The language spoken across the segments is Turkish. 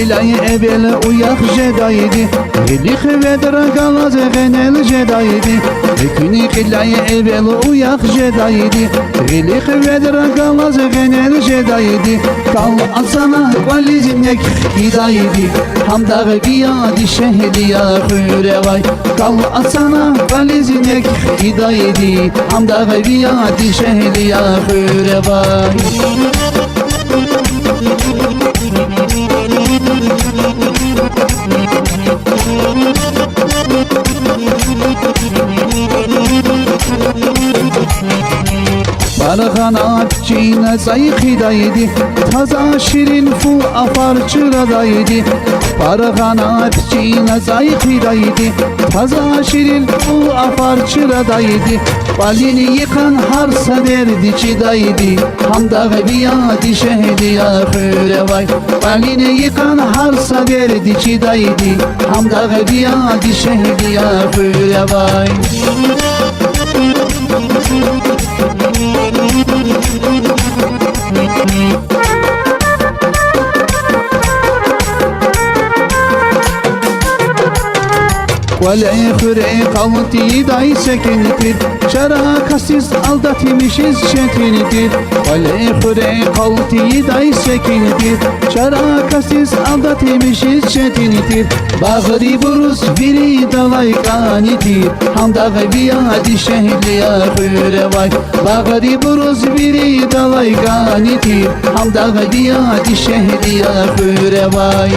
Elay evvel uyak jedaydi Elik vedra galaz genel jedaydi Ekini elay evvel uyak jedaydi Elik vedra galaz genel jedaydi Kal asana valizinek hidaydi Hamda giyadi şehliya hürevay Kal asana valizinek hidaydi Hamda giyadi şehliya hürevay Barğana çiğne zayıkidaydı Taza şirin fu afarçıradaydı Barğana çiğne zayıkidaydı Taza şirin fu afarçıradaydı Balini yıkan harsa derdi çidaydı Hamda biyadi şehliya hürevay Balini yıkan harsa derdi çidaydı Hamda biyadi şehliya hürevay V'l-ekhre kavti day sekintir Şarakasız aldatmışız şetintir V'l-ekhre kavti day sekintir Şarakasız aldatmışız şetintir Bağri buruz biri dalay kanitir Hamda biyadi şehliya hürevay Bağri buruz biri dalay kanitir Hamda biyadi şehliya hürevay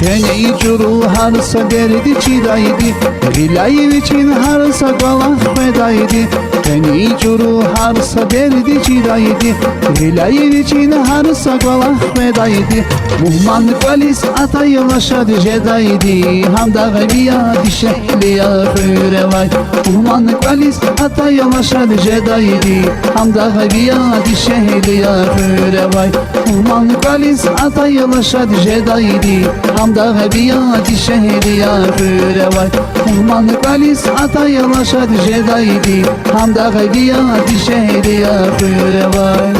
Keni curu harsa derdi çidaydı Rilayı için harsa galah fedaydı Keni curu harsa derdi çidaydı Rilayı için harsa galah fedaydı Muhman kalis ataylaşad jedaydı Hamda biyadi şehliya hürevay Muhman kalis ataylaşad jedaydı Hamda biyadi şehliya hürevay Muhman kalis ataylaşad jedaydı Hamda biyadi şehliya hürevay Muhman kalis ataylaşad jedaydı Hamda biyadi şehliya hürevay